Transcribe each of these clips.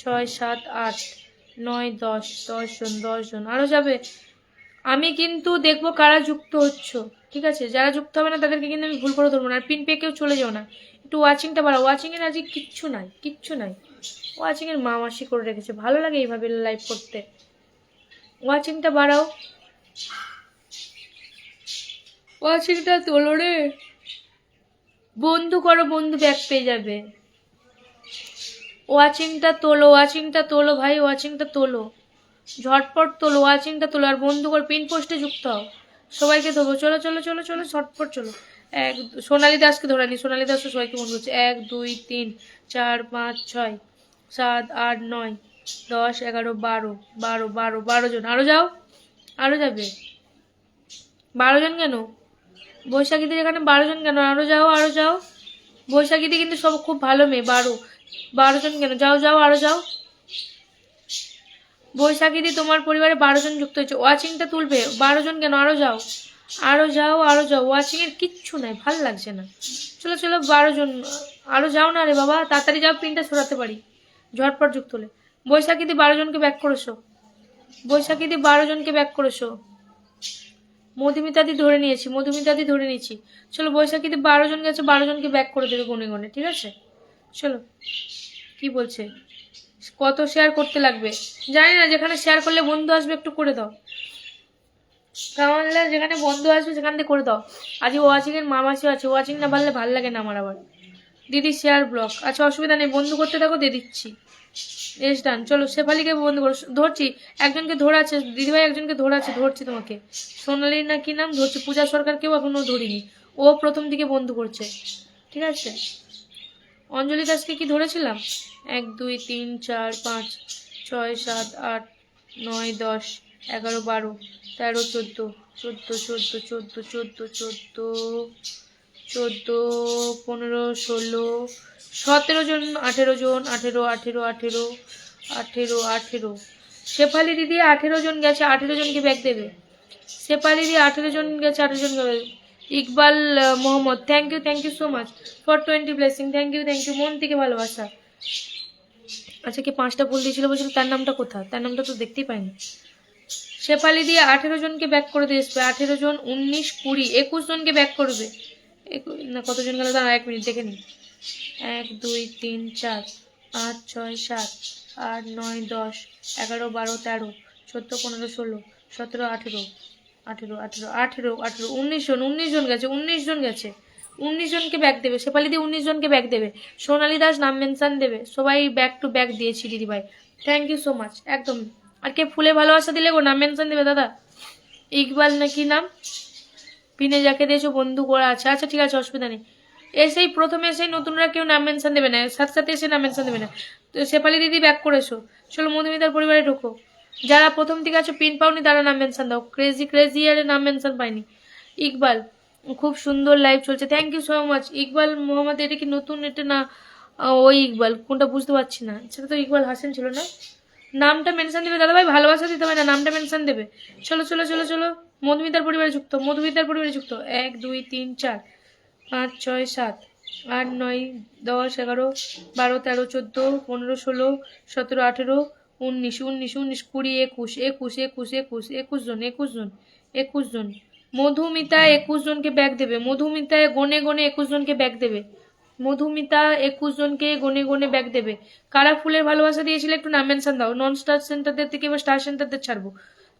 6 7 8 9 10 10 জন আরো যাবে। আমি কিন্তু দেখবো কারা যুক্ত হচ্ছ, ঠিক আছে? যারা যুক্ত হবে না তাদেরকে কিন্তু আমি ভুল করে ধরবো না। আর পিন পেয়ে কেউ চলে যাও না, একটু ওয়াচিংটা বাড়াও। ওয়াচিং এর আজকে কিচ্ছু নাই, কিচ্ছু নাই। ওয়াচিং এর মামাসি করে রেখেছে, ভালো লাগে এইভাবে লাইভ করতে। ওয়াচিংটা বাড়াও, ওয়াচিংটা তোলো রে। বন্ধু করো, বন্ধু ব্যাক পেয়ে যাবে। ওয়াচিংটা তোলো, ওয়াচিংটা তোলো ভাই, ওয়াচিংটা তোলো, ঝটপট তোলো, ওয়াচিংটা তোলো। আর বন্ধু করে পিন পোস্টে যুক্ত হও, সবাইকে দেবো। চলো চলো চলো চলো, ঝটপট চলো। সোনালী দাসকে ধরে নি, সোনালী দাসও সবাইকে মনে করছে। 1 2 3 4 5 6 7 8 9 10 11 12 12 12 12 জন আরো যাও, আরো যাবে। 12 জন কেন? বৈশাখীদের এখানে 12 জন কেন? আরো যাও, আরো যাও। বৈশাখীতে কিন্তু সব খুব ভালো মেয়ে। 12 জন কেন? যাও যাও, আরো যাও। বৈশাখীদি তোমার পরিবারে 12 জন যুক্ত হয়েছে, ওয়াচিংটা তুলবে। 12 জন কেন? আরো যাও, আরো যাও, আরো যাও। ওয়াচিং এর কিচ্ছু নাই, ভাল লাগছে না। চলো চলো 12 জন আরো যাও না রে বাবা, তাড়াতাড়ি যাও, পিনটা সরাতে পারি। ঝটপট যুক্ত হলে। বৈশাখীদি 12 জনকে ব্যাক করেছো, বৈশাখীদি 12 জনকে ব্যাক করেছো। মধুমিতাদি ধরে নিয়েছি, মধুমিতাদি ধরে নিয়েছি। চলো বৈশাখীদি 12 জন গেছে, 12 জনকে ব্যাক করে দেবে গনে গনে, ঠিক আছে? চলো, কি বলছে? কত শেয়ার করতে লাগবে জানি না, যেখানে শেয়ার করলে বন্ধু আসবে একটু করে দাও। তাহলে যেখানে বন্ধু আসবে সেখান থেকে করে দাও। আজকে ওয়াচিং এর মামাসিও আছে, ওয়াচিং না বাড়লে ভাল লাগে না আমার আবার। দিদি শেয়ার ব্লক, আচ্ছা অসুবিধা নেই, বন্ধু করতে থাকো, দিয়ে দিচ্ছি। এস ডান। চলো শেফালিকে বন্ধু করো, ধরছি। একজনকে ধরে আছে দিদিভাই, একজনকে ধরে আছে, ধরছি তোমাকে। সোনালি না কি নাম, ধরছি। পূজা সরকারকেও এখনো ধরিনি, ও প্রথম দিকে বন্ধু করছে, ঠিক আছে? অঞ্জলি দাসকে কি ধরেছিলাম? 1 2 3 4 5 6 7 8 9 10 11 12 13 14 14 14 14 14 14 14 15 16 17 জন 18 জন 18 18 18 18 18 শেফালি দিদি 18 জন গেছে, 18 জনকে ব্যাগ দেবে। শেফালি দিদি 18 জন গেছে, 18 জন গেছে। Iqbal Mohammad, thank you so much for 20 blessing, thank you মন থেকে ভালোবাসা। আচ্ছা, কি 5টা ফুল দিয়েছিল বলছিল, তার নামটা কোথায়? তার নামটা তো দেখতেই পাইনি। শেফালি দিয়ে 18 জনকে ব্যাক করে দিয়ে আসবে। 18 জন 19 20 21 জনকে ব্যাক করবে। না কতজন গেল দাঁড়া, 1 মিনিট দেখে নি। 1 2 3 4 5 6 7 8 9 10 11 12 13 14 15 16 17 18 18 18 18 18 19 জন, 19 জন গেছে, 19 জন গেছে। 19 জনকে ব্যাক দেবে শেফালি দিয়ে, 19 জনকে ব্যাক দেবে। সোনালী দাস নাম মেনশন দেবে। সবাই ব্যাক টু ব্যাক দিয়েছি দিদিভাই, থ্যাংক ইউ সো মাচ একদম। আর কে ফুলে ভালোবাসা দিলে গো, নাম মেনশন দেবে দাদা। ইকবাল নাকি নাম, পিনে যাকে দিয়েছো বন্ধু করা আছে। আচ্ছা ঠিক আছে, অসুবিধা নেই। এসেই প্রথমে এসেই নতুনরা কেউ নাম মেনশন দেবে না, সাথে সাথে এসে নাম মেনশন দেবে না। তো শেফালি দিদি ব্যাক করেছো, চলো মধুমিতার পরিবারে ঢোকো। যারা প্রথম থেকে আছো পিন পাওনি তারা নাম মেনশন দাও। ক্রেজি ক্রেজি আরে নাম মেনশন পাইনি। ইকবাল, খুব সুন্দর লাইভ চলছে, thank you so much. Iqbal Mohammad, এটা কি নতুন? এটা না ওই ইকবাল কোনটা বুঝতে পারছি না। সেটা তো ইকবাল হাসান ছিল না? নামটা মেনশন দেবে দাদা ভাই, ভালোবাসা দিতে হবে না, নামটা মেনশন দেবে। চলো চলো চলো চলো, মধুমিতার পরিবারে যুক্ত, মধুমিতার পরিবারে যুক্ত। 1 2 3 4 5 6 7 8 9 10 11 12 13 14 15 16 17 18 19 19 19 20 21 21 21 21 21 জন, 21 জন, 21 জন। মধুমিতা 21 জনকে ব্যাগ দেবে। মধুমিতা গনে গনে 21 জনকে ব্যাগ দেবে। মধুমিতা 21 জনকে গনে গনে ব্যাগ দেবে। কারা ফুলের ভালোবাসা দিয়েছিলে একটু নাম মেনশন দাও। নন স্টার সেন্টারদের থেকে এবার স্টার সেন্টারদের ছাড়বো।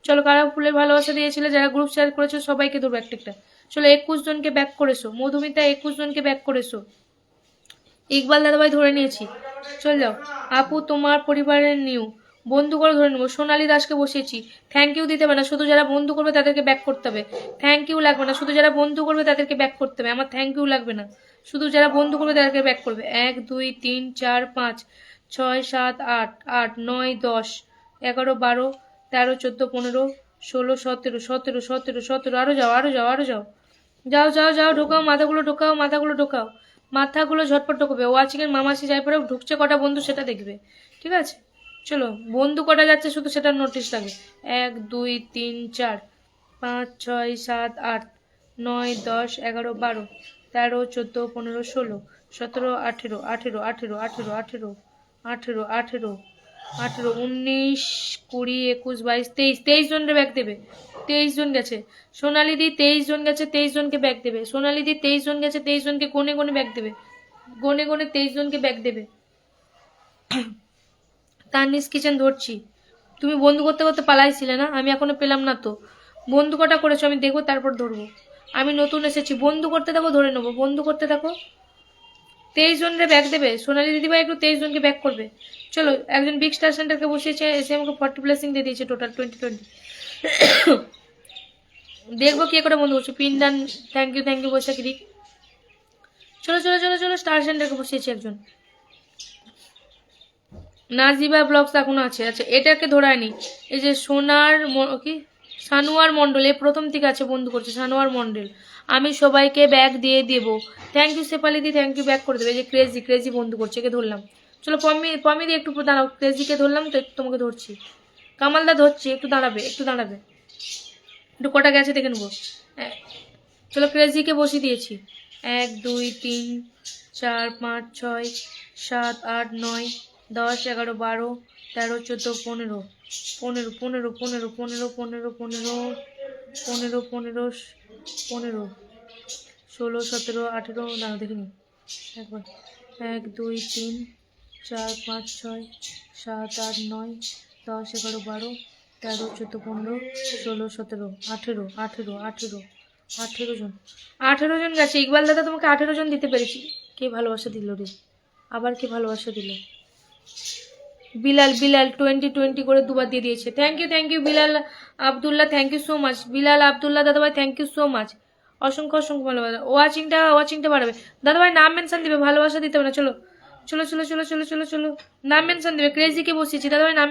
চলো, কারা ফুলের ভালোবাসা দিয়েছিলে, যারা গ্রুপ শেয়ার করেছো সবাইকে ধরবো একটা একটা। চলো 21 জনকে ব্যাক করেছো, মধুমিতা 21 জনকে ব্যাক করেছো। ইকবাল দাদাভাই ধরে নিয়েছি, চল যাও। আপু তোমার পরিবারের নিউ, বন্ধু করে ধরে নেবো। সোনালী দাসকে বসিয়েছি, থ্যাংক ইউ দিতে হবে না, শুধু যারা বন্ধু করবে তাদেরকে ব্যাক করতে হবে। থ্যাংক ইউ লাগবে না, শুধু যারা বন্ধু করবে তাদেরকে ব্যাক করতে হবে। আমার থ্যাংক ইউ লাগবে না, শুধু যারা বন্ধু করবে তাদেরকে ব্যাক করবে। 1 2 3 4 5 6 7 8 8 9 10 11 12 13 14 15 16 17 17 17 17 আরো যাও, আরো যাও, আরো যাও, যাও যাও যাও, ঢোকাও মাথাগুলো, ঢোকাও মাথাগুলো, ঢোকাও মাথাগুলো, ঝটপট ঢোকাবে। ওয়াচিং এর মামাসি যাই পরে ঢুকছে কটা বন্ধু সেটা দেখবে, ঠিক আছে? চলো, বন্ধু কটা যাচ্ছে শুধু সেটা নোটিশ লাগে। 1 2 3 4 5 6 7 8 9 10 11 12 13 14 15 16 17 18 18 18 18 18 18 18 18, 19, 20, 21, 22, 23, 23 জনের ব্যাগ দেবে। 23 জন গেছে। সোনালি দি 23 জন গেছে, 23 জনকে ব্যাগ দেবে। সোনালি দি 23 জন গেছে, 23 জনকে গনে গনে ব্যাগ দেবে। গনে গনে 23 জনকে ব্যাগ দেবে। তানিস কিচেন ধরছি। তুমি বন্ধু করতে করতে পালাইছিলে না, আমি এখনো পেলাম না তো। বন্ধু কটা করেছো আমি দেখবো, তারপর ধরবো। আমি নতুন এসেছি, বন্ধু করতে থাকো, ধরে নেবো। বন্ধু করতে থাকো। 23 জনের ব্যাগ দেবে সোনালি দিদিভাই, একটু 23 জনকে ব্যাক করবে। চলো, একজন বিগ স্টার সেন্টারকে বসিয়েছে, এসে আমাকে 40 ব্লেসিং দিয়ে দিয়েছে, টোটাল 20। দেখবো কে করে বন্ধু করছো। পিন্ডান থ্যাংক ইউ বৈশাখী দি। চলো চলো চলো চলো, স্টার সেন্টারকে বসিয়েছে একজন। নাজিবা ব্লগস এখনো আছে। আচ্ছা, এটাকে ধরায়নি। এই যে কি সানোয়ার মন্ডল, এ প্রথম থেকে আছে, বন্ধু করছে সানোয়ার মন্ডল। আমি সবাইকে ব্যাগ দিয়ে দেবো। Thank you Shefali di, thank you, back করে দেবে। এই যে ক্রেজি বন্ধু করছে, একে ধরলাম। চলো পমি দি একটু দাঁড়াও, ক্রেজিকে ধরলাম তো, একটু তোমাকে ধরছি। কামালদা ধরছি, একটু দাঁড়াবে একটু কটা গেছে দেখে নেবো। চলো, ক্রেজিকে বসিয়ে দিয়েছি। 1, 2, 3, 4, 5, 6, 7, 8, 9, 10, 11, 12, 13, 14, 15, 15, 15, 15, 15, 15, 15, 15, 15, 15, 16, 17, 18, দাঁড়াও দেখিনি একবার। 1, 2, 3, 4, 5, 6, 7, 8, 9, 10, 11, 12, 13, 14, 15, 16, 17, 18, 18, 18, 18 জন। 18 জন গেছে। ইকবাল দাদা, তোমাকে 18 জন দিতে পেরেছি। কে ভালোবাসা দিল রে, আবার কে ভালোবাসা দিল। বিলাল 20 করে দুবার দিয়ে দিয়েছে। Thank you Bilal Abdullah, thank you so much. Bilal Abdullah দাদাভাই, থ্যাংক ইউ সো মাচ। অসংখ্য ভালোবাসা। ওয়াচিংটা বাড়াবে দাদাভাই, নাম মেনশন দিবে, ভালোবাসা দিতে হবে না। চলো চলো চলো চলো চলো চলো চলো, নাম মেনশন দিবে। ক্রেজিকে বসিয়েছি দাদাভাই, নাম